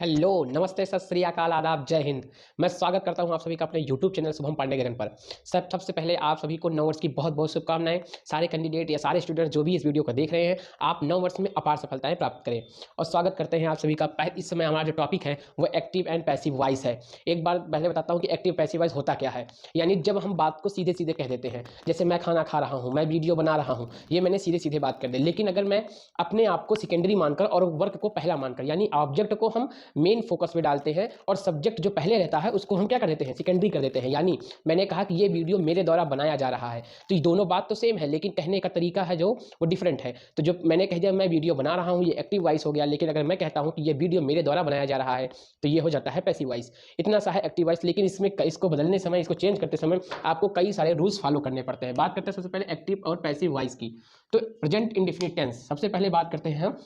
Hello, नमस्ते, सत श्री अकाल, आदाब, जय हिंद। मैं स्वागत करता हूं आप सभी का अपने यूट्यूब चैनल शुभम पांडे गगन पर। सबसे पहले आप सभी को 9 वर्ष की बहुत बहुत शुभकामनाएं। सारे कैंडिडेट या सारे स्टूडेंट जो भी इस वीडियो को देख रहे हैं, आप 9 वर्ष में अपार सफलताएं प्राप्त करें। और स्वागत करते हैं आप सभी का। इस समय हमारा जो टॉपिक है वो एक्टिव एंड पैसिव वॉइस है। एक बार पहले बताता हूँ कि एक्टिव पैसिव वॉइस होता क्या है। यानी जब हम बात को सीधे सीधे कह देते हैं, जैसे मैं खाना खा रहा हूँ, मैं वीडियो बना रहा हूँ, ये मैंने सीधे सीधे बात कर दी। लेकिन अगर मैं अपने आप को सेकेंडरी मानकर और वर्क को पहला मानकर, यानी ऑब्जेक्ट को हम मेन फोकस में डालते हैं और सब्जेक्ट जो पहले रहता है उसको हम क्या कर देते हैं, सेकेंडरी कर देते हैं। यानी मैंने कहा कि ये वीडियो मेरे द्वारा बनाया जा रहा है, तो ये दोनों बात तो सेम है, लेकिन कहने का तरीका है जो वो डिफरेंट है। तो जो मैंने कह दिया मैं वीडियो बना रहा हूँ, ये एक्टिव वॉइस हो गया। लेकिन अगर मैं कहता हूँ कि ये वीडियो मेरे द्वारा बनाया जा रहा है, तो ये हो जाता है पैसिव वॉइस। इतना सा है एक्टिव वॉइस। लेकिन इसमें इसको बदलने समय, इसको चेंज करते समय आपको कई सारे रूल्स फॉलो करने पड़ते हैं। बात करते हैं सबसे पहले एक्टिव और पैसिव वॉइस की। तो प्रेजेंट इंडेफिनिट टेंस सबसे पहले बात करते हैं हम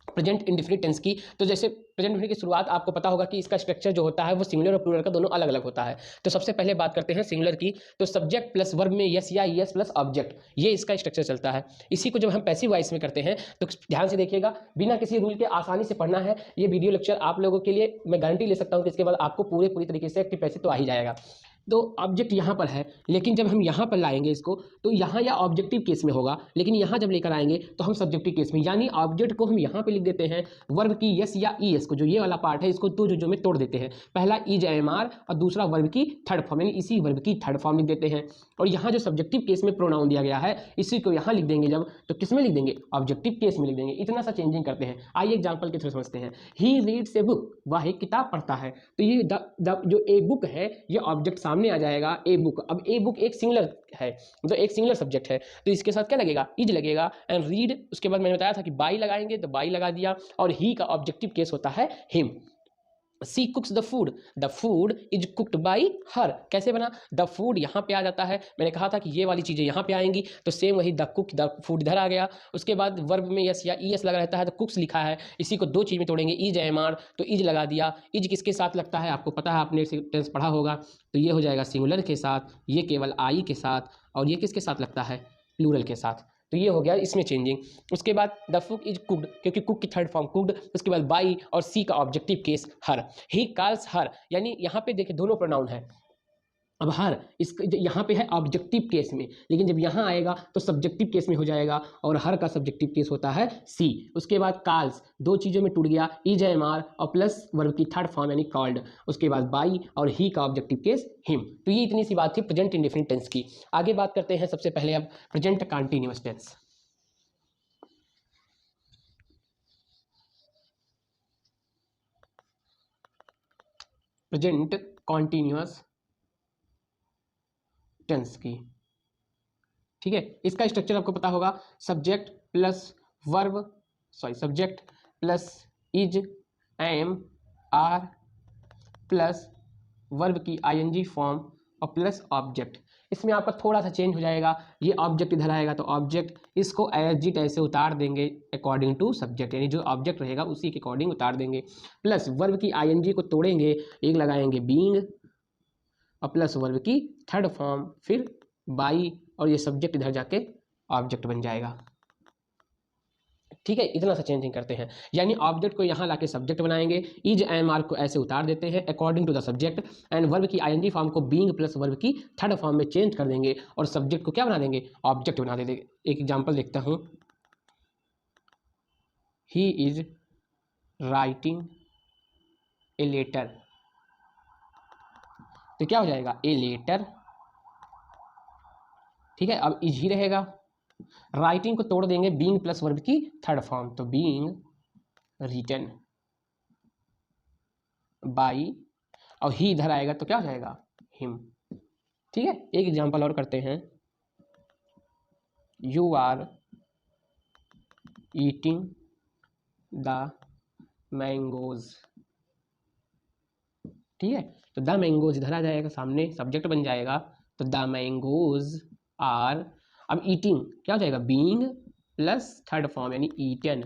प्रेजेंट इंडेफिनिट टेंस की। तो जैसे प्रेजेंट इंडेफिनिट की शुरुआत आपको पता होगा कि इसका स्ट्रक्चर जो होता है वो सिंगुलर और प्लूरल का दोनों अलग अलग होता है। तो सबसे पहले बात करते हैं सिंगुलर की। तो सब्जेक्ट प्लस वर्ब में यस या ईएस प्लस ऑब्जेक्ट, ये इसका स्ट्रक्चर चलता है। इसी को जब हम पैसिव वॉइस में करते हैं तो ध्यान से देखिएगा, बिना किसी रूल के आसानी से पढ़ना है। ये वीडियो लेक्चर आप लोगों के लिए मैं गारंटी ले सकता हूँ कि इसके बाद आपको पूरी तरीके से एक्टिव पैसिव तो आ ही जाएगा। तो ऑब्जेक्ट यहाँ पर है, लेकिन जब हम यहाँ पर लाएंगे इसको, तो यहाँ या ऑब्जेक्टिव केस में होगा, लेकिन यहाँ जब लेकर आएंगे तो हम सब्जेक्टिव केस में, यानी ऑब्जेक्ट को हम यहाँ पे लिख देते हैं वर्ब की यस या ईएस को, जो ये वाला पार्ट है इसको दो जो में तोड़ देते हैं। पहला इज एमआर और दूसरा वर्ब की थर्ड फॉर्म, यानी इसी वर्ब की थर्ड फॉर्म लिख देते हैं। और यहाँ जो सब्जेक्टिव केस में प्रोनाउन दिया गया है, इसी को यहाँ लिख देंगे जब, तो किस में लिख देंगे, ऑब्जेक्टिव केस में लिख देंगे। इतना सा चेंजिंग करते हैं। आइए एग्जाम्पल के थ्रू समझते हैं। ही रीड्स ए बुक, वह एक किताब पढ़ता है। तो ये जो ए बुक है, ये ऑब्जेक्ट सामने आ जाएगा, ए बुक। अब ए बुक एक सिंगुलर है, मतलब एक सिंगुलर सब्जेक्ट है, तो इसके साथ क्या लगेगा, इज लगेगा। एंड रीड, उसके बाद मैंने बताया था कि बाई लगाएंगे, तो बाई लगा दिया। और ही का ऑब्जेक्टिव केस होता है him. She cooks the food is cooked by her. कैसे बना, द फूड यहाँ पे आ जाता है, मैंने कहा था कि ये वाली चीज़ें यहाँ पे आएंगी, तो सेम वही द फूड इधर आ गया। उसके बाद वर्ब में यस या ईएस लगा रहता है, तो कुक्स लिखा है, इसी को दो चीज़ में तोड़ेंगे, इज एमआर, तो इज लगा दिया। इज किसके साथ लगता है आपको पता है, आपने टेंस पढ़ा होगा, तो ये हो जाएगा सिंगुलर के साथ, ये केवल आई के साथ, और ये किसके साथ लगता है, प्लूरल के साथ। तो ये हो गया इसमें चेंजिंग। उसके बाद द कुक इज कुक्ड, क्योंकि कुक की थर्ड फॉर्म कुक्ड। उसके बाद बाई और सी का objective case her. He calls her, यानी यहाँ पे देखिए दोनों प्रोनाउन है। अब हर इस यहाँ पे है ऑब्जेक्टिव केस में, लेकिन जब यहाँ आएगा तो सब्जेक्टिव केस में हो जाएगा, और हर का सब्जेक्टिव केस होता है सी। उसके बाद कॉल्स दो चीज़ों में टूट गया, इज एमआर और प्लस वर्ब की थर्ड फॉर्म यानी कॉल्ड। उसके बाद बाई और ही का ऑब्जेक्टिव केस हिम। तो ये इतनी सी बात थी प्रेजेंट इंडेफिनिट टेंस की। आगे बात करते हैं सबसे पहले अब present continuous tense. Present continuous tense की, ठीक है। इसका स्ट्रक्चर आपको पता होगा, subject plus verb, subject plus is am are plus verb की आईएनजी फॉर्म और प्लस ऑब्जेक्ट। इसमें आपका थोड़ा सा चेंज हो जाएगा, ये ऑब्जेक्ट इधर आएगा, तो ऑब्जेक्ट इसको एज इट ऐसे उतार देंगे अकॉर्डिंग टू सब्जेक्ट, यानी जो ऑब्जेक्ट रहेगा उसी के अकॉर्डिंग उतार देंगे। प्लस वर्ब की आईएनजी को तोड़ेंगे, एक लगाएंगे बीइंग और प्लस वर्ब की थर्ड फॉर्म, फिर बाई, और ये सब्जेक्ट इधर जाके ऑब्जेक्ट बन जाएगा, ठीक है। इतना सा चेंजिंग करते हैं, यानी ऑब्जेक्ट को यहाँ लाके सब्जेक्ट बनाएंगे, इज एम आर को ऐसे उतार देते हैं according to the subject, and verb की आईएनजी फॉर्म को बीइंग प्लस वर्ब की थर्ड फॉर्म में चेंज कर देंगे, और सब्जेक्ट को क्या बना देंगे, ऑब्जेक्ट बना देंगे। एक एग्जांपल देखता हूँ, he is writing a letter, तो क्या हो जाएगा, ए लेटर, ठीक है। अब इज ही रहेगा, राइटिंग को तोड़ देंगे बीइंग प्लस वर्ब की थर्ड फॉर्म, तो बीइंग रिटन बाई, और ही इधर आएगा तो क्या हो जाएगा, हिम, ठीक है। एक एग्जांपल और करते हैं, you are eating the mangoes, ठीक है। तो द मैंगोज इधर आ जाएगा, सामने सब्जेक्ट बन जाएगा, तो द मैंगोज आर, अब ईटिंग क्या हो जाएगा, बीइंग प्लस थर्ड फॉर्म यानी ईटन,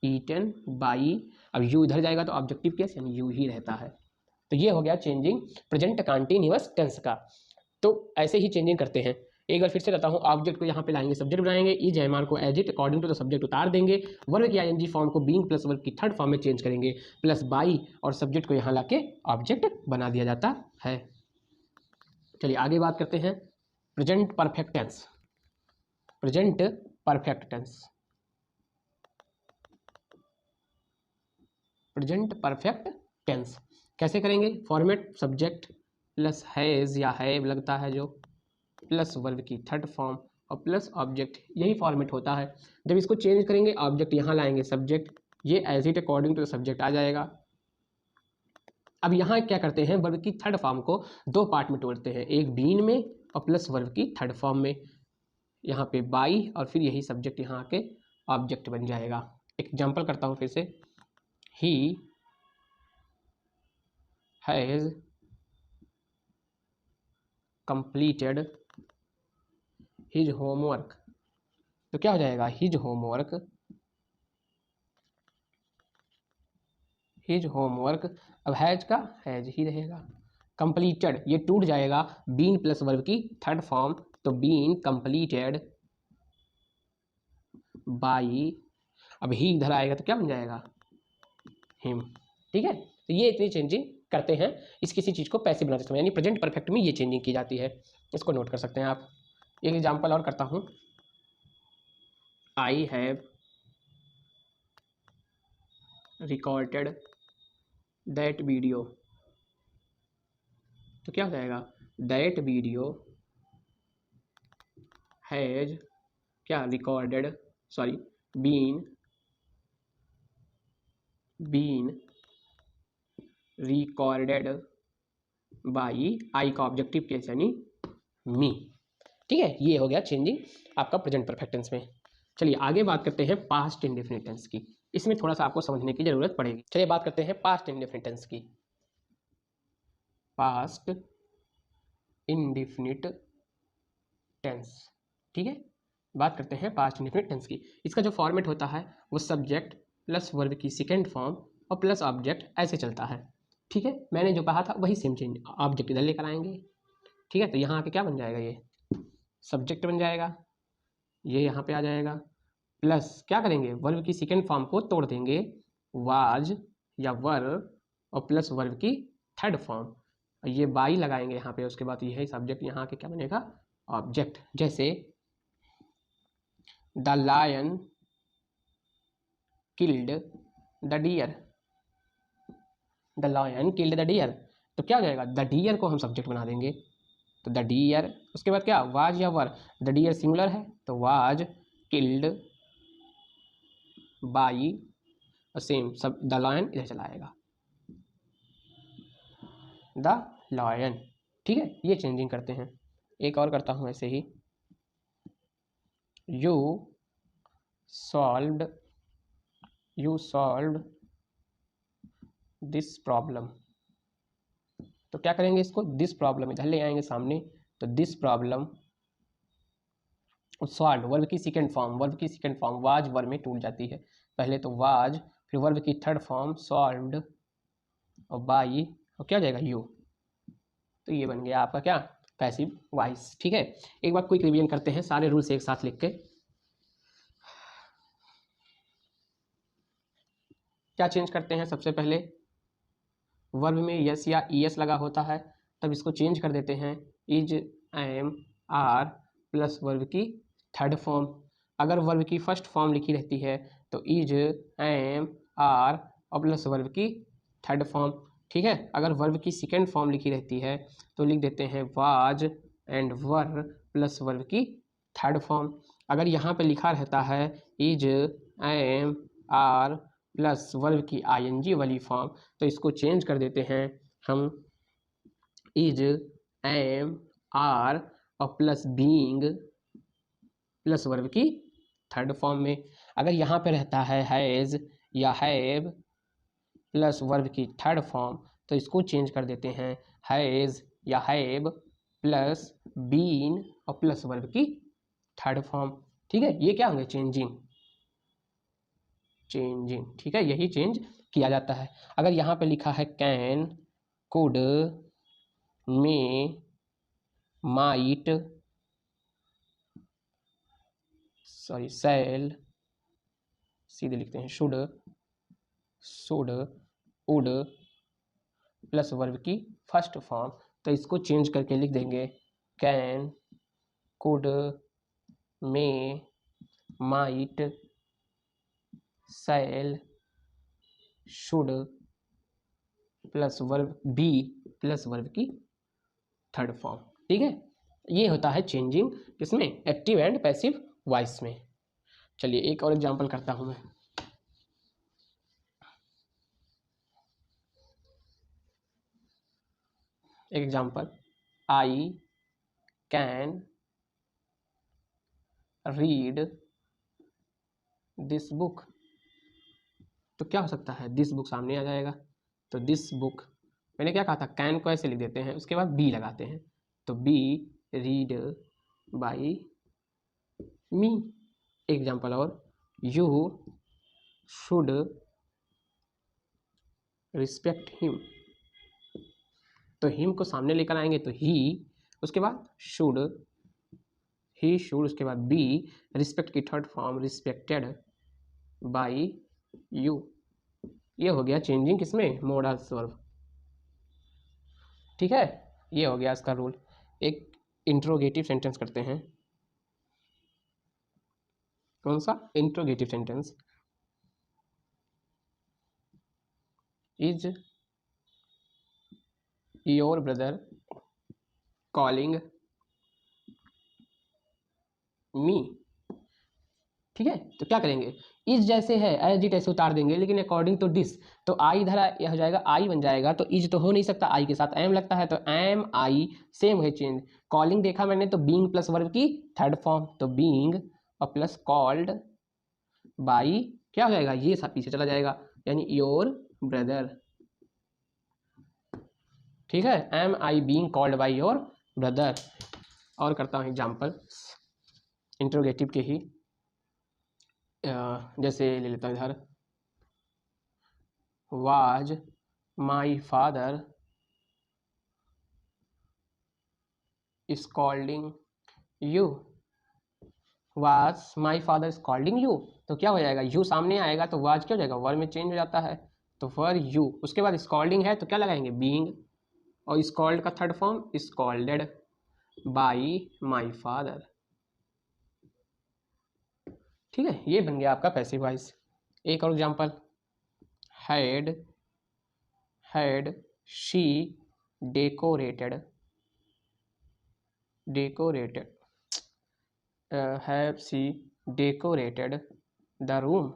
ईटन बाई, अब यू इधर जाएगा तो ऑब्जेक्टिव केस यानी यू ही रहता है। तो ये हो गया चेंजिंग प्रेजेंट कंटीन्यूअस टेंस का। तो ऐसे ही चेंजिंग करते हैं। एक बार फिर से बताता हूँ, ऑब्जेक्ट को यहाँ पे लाएंगे, सब्जेक्ट बनाएंगे, इज एमआर को as it according to the subject उतार देंगे, वर्ब की आईएनजी फॉर्म को बीइंग प्लस वर्ब की थर्ड फॉर्म में चेंज करेंगे, प्लस बाई और सब्जेक्ट को यहाँ लाके ऑब्जेक्ट बना दिया जाता है। चलिए आगे बात करते हैं present perfect tense. Present perfect tense, present perfect tense कैसे करेंगे? फॉर्मेट सब्जेक्ट प्लस हैज या हैव लगता है जो, प्लस वर्ब की थर्ड फॉर्म और प्लस ऑब्जेक्ट, यही फॉर्मेट होता है। जब इसको चेंज करेंगे ऑब्जेक्ट यहाँ लाएंगे, सब्जेक्ट ये as it according to subject आ जाएगा। अब यहाँ क्या करते हैं, वर्ब की थर्ड फॉर्म को दो पार्ट में तोड़ते हैं, एक बीन में और प्लस वर्ब की थर्ड फॉर्म में, यहाँ पे बाई और फिर यही सब्जेक्ट यहाँ के ऑब्जेक्ट बन जाएगा। एग्जाम्पल करता हूँ फिर से, he has completed his homework, तो क्या हो जाएगा, हिज होमवर्क, हिज होमवर्क। अब हैज का हैज ही रहेगा, कंप्लीटेड ये टूट जाएगा, बीन प्लस वर्ब की थर्ड फॉर्म, तो बीन कंप्लीटेड बाई, अब ही इधर आएगा तो क्या बन जाएगा, हिम। ठीक है, तो ये इतनी चेंजिंग करते हैं इस किसी चीज़ को पैसिव बनाते समय, यानी प्रेजेंट परफेक्ट में ये चेंजिंग की जाती है, इसको नोट कर सकते हैं आप। एक एग्जांपल और करता हूँ, I have recorded that video, तो क्या हो जाएगा, दैट वीडियो हैज क्या recorded, sorry been recorded by, I का ऑब्जेक्टिव केस यानी मी। ठीक है, ये हो गया चेंजिंग आपका प्रेजेंट परफेक्ट टेंस में। चलिए आगे बात करते हैं पास्ट इंडेफिनिट टेंस की, इसमें थोड़ा सा आपको समझने की जरूरत पड़ेगी। चलिए बात करते हैं पास्ट इंडेफिनिट टेंस की। पास्ट इंडेफिनिट टेंस, ठीक है, बात करते हैं पास्ट इंडेफिनिट टेंस की। इसका जो फॉर्मेट होता है वो सब्जेक्ट प्लस वर्ब की सेकेंड फॉर्म और प्लस ऑब्जेक्ट ऐसे चलता है। ठीक है, मैंने जो कहा था वही सेम चेंज, ऑब्जेक्ट इधर लेकर आएंगे। ठीक है, तो यहाँ आके क्या बन जाएगा, ये सब्जेक्ट बन जाएगा, ये यहाँ पे आ जाएगा, प्लस क्या करेंगे, वर्ब की सेकेंड फॉर्म को तोड़ देंगे, वाज या वर और प्लस वर्ब की थर्ड फॉर्म, ये बाई लगाएंगे यहाँ पे, उसके बाद यही सब्जेक्ट यहाँ के क्या बनेगा, ऑब्जेक्ट। जैसे the lion killed the deer, the lion killed the deer, तो क्या हो जाएगा, द डियर को हम सब्जेक्ट बना देंगे, तो द डियर, उसके बाद क्या, वाज या वर, द डियर सिंगुलर है तो वाज किल्ड बाई, और सेम सब द लायन इधर चला आएगा, द लायन। ठीक है, ये चेंजिंग करते हैं। एक और करता हूं ऐसे ही, यू सॉल्व्ड दिस प्रॉब्लम, तो क्या करेंगे, इसको दिस प्रॉब्लम इधर ले आएंगे सामने, तो दिस प्रॉब्लम सॉल्व, वर्ब की सेकंड फॉर्म, वर्ब की सेकंड फॉर्म वाज वर्ब में टूट जाती है, पहले तो वाज फिर वर्ब की थर्ड फॉर्म सॉल्व्ड और बाई और क्या हो जाएगा, यू, तो ये बन गया आपका क्या, पैसिव वॉइस। ठीक है, एक बार क्विक रिवीजन करते हैं सारे रूल्स एक साथ लिख के। क्या चेंज करते हैं, सबसे पहले वर्ब में यस या ईएस लगा होता है, तब इसको चेंज कर देते हैं, is am are plus verb की थर्ड फॉर्म। अगर वर्ब की फर्स्ट फॉर्म लिखी रहती है तो इज एम आर और प्लस वर्ब की थर्ड फॉर्म। ठीक है, अगर वर्ब की सेकेंड फॉर्म लिखी रहती है तो लिख देते हैं was and were plus verb की थर्ड फॉर्म। अगर यहाँ पे लिखा रहता है is am are plus verb की आईएनजी वाली फॉर्म, तो इसको चेंज कर देते हैं हम, इज एम आर और प्लस बीइंग प्लस वर्ब की थर्ड फॉर्म में। अगर यहाँ पे रहता है हैज या हैव प्लस वर्ब की थर्ड फॉर्म, तो इसको चेंज कर देते हैं हैज या हैव प्लस बीन और प्लस वर्ब की थर्ड फॉर्म। ठीक है, ये क्या होंगे, चेंजिंग। ठीक है, यही चेंज किया जाता है। अगर यहाँ पे लिखा है can, could, may, might, sorry shall, सीधे लिखते हैं शुड, वुड प्लस वर्ब की फर्स्ट फॉर्म, तो इसको चेंज करके लिख देंगे can, could, may, might, shall, should plus verb be plus verb की थर्ड फॉर्म। ठीक है, ये होता है चेंजिंग किसमें, एक्टिव एंड पैसिव वॉइस में। चलिए एक और एग्जांपल करता हूं मैं। Example, I can read this book, तो क्या हो सकता है, दिस बुक सामने आ जाएगा, तो दिस बुक, मैंने क्या कहा था, कैन को ऐसे लिख देते हैं, उसके बाद बी लगाते हैं, तो be read by me. Example और, यू शुड रिस्पेक्ट हिम, तो हिम को सामने लेकर आएंगे तो ही, उसके बाद शुड, ही शुड, उसके बाद बी, रिस्पेक्ट की third form respected by you. ये हो गया चेंजिंग किसमें, मोडल वर्ब। ठीक है, ये हो गया इसका रूल। एक इंट्रोगेटिव सेंटेंस करते हैं, कौन सा, interrogative sentence. Is your brother calling me. ठीक है, तो क्या करेंगे, इज जैसे है एज इट ऐसे उतार देंगे, लेकिन अकॉर्डिंग टू दिस, तो आई इधर हो जाएगा, आई बन जाएगा, तो इज तो हो नहीं सकता, आई के साथ एम लगता है, तो एम आई सेम है चेंज। कॉलिंग देखा मैंने, तो बीइंग प्लस वर्ब की थर्ड फॉर्म, तो बीइंग और प्लस कॉल्ड बाई, क्या हो जाएगा, ये सब पीछे चला जाएगा, यानी योर ब्रदर। ठीक है, am I being called by your brother. और करता हूँ एग्जाम्पल इंट्रोगेटिव के ही, जैसे ले लेता हूँ इधर, was my father scolding you, was my father scolding you, तो क्या हो जाएगा, यू सामने आएगा तो वाज क्या हो जाएगा, वर्ब में चेंज हो जाता है, तो फॉर यू, उसके बाद स्कॉल्डिंग है तो क्या लगाएंगे, बीइंग, और स्कॉल्ड का third form scolded by my father. ठीक है, ये बन गया आपका पैसिव वॉइस। एक और example, had she decorated have she decorated the room,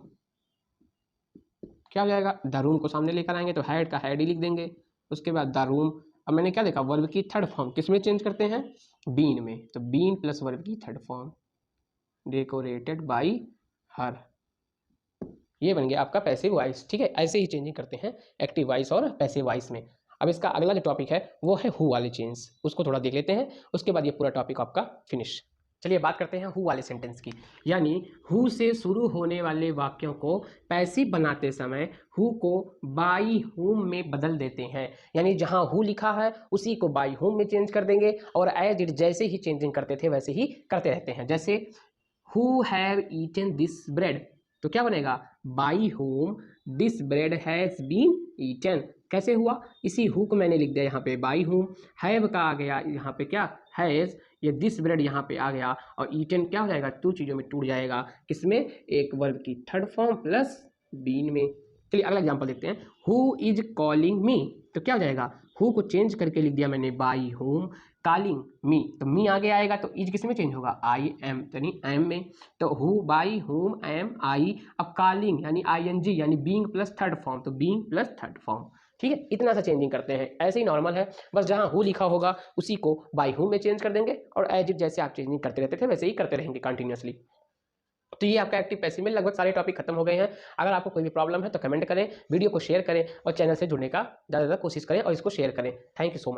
क्या हो जाएगा, द रूम को सामने लेकर आएंगे तो हैड का हैड ही लिख देंगे, उसके बाद द रूम, अब मैंने क्या देखा, वर्ब की थर्ड फॉर्म किस में चेंज करते हैं, बीन में, तो बीन प्लस वर्ब की third form decorated by her. ये बन गया आपका पैसिव वॉइस। ठीक है, ऐसे ही चेंजिंग करते हैं एक्टिव वॉइस और पैसिव वॉइस में। अब इसका अगला जो टॉपिक है वो है हु वाले चेंज, उसको थोड़ा देख लेते हैं, उसके बाद ये पूरा टॉपिक आपका फिनिश। चलिए बात करते हैं हु वाले सेंटेंस की, यानी हु से शुरू होने वाले वाक्यों को पैसिव बनाते समय हु को बाई हुम में बदल देते हैं, यानी जहां हु लिखा है उसी को बाई हुम में चेंज कर देंगे, और एज इट जैसे ही चेंजिंग करते थे वैसे ही करते रहते हैं। जैसे who have eaten this bread, तो क्या बनेगा, by whom this bread has been eaten. कैसे हुआ, इसी हु को मैंने लिख दिया यहाँ पे बाई होम, हैव का आ गया यहाँ पे क्या, हैज, ये दिस ब्रेड यहाँ पे आ गया, और ईटन क्या हो जाएगा, दो चीज़ों में टूट जाएगा, किसमें, एक वर्ब की थर्ड फॉर्म प्लस बीन में। चलिए अगला एग्जांपल देखते हैं, हु इज कॉलिंग मी, तो क्या हो जाएगा, हु को चेंज करके लिख दिया मैंने बाई होम कॉलिंग मी, तो मी आगे आएगा तो इज किस में चेंज होगा, आई एम, यानी एम में, तो हु बाई होम एम आई, अब कॉलिंग यानी आई एन जी, यानी बीइंग प्लस थर्ड फॉर्म, तो बीइंग प्लस थर्ड फॉर्म। ठीक है, इतना सा चेंजिंग करते हैं, ऐसे ही नॉर्मल है, बस जहां हु लिखा होगा उसी को बाई हुम में चेंज कर देंगे, और एज इट जैसे आप चेंजिंग करते रहते थे वैसे ही करते रहेंगे कंटिन्यूसली। तो ये आपका एक्टिव पैसिव में लगभग सारे टॉपिक खत्म हो गए हैं। अगर आपको कोई भी प्रॉब्लम है तो कमेंट करें, वीडियो को शेयर करें, और चैनल से जुड़ने का ज़्यादा कोशिश करें और इसको शेयर करें। Thank you so much.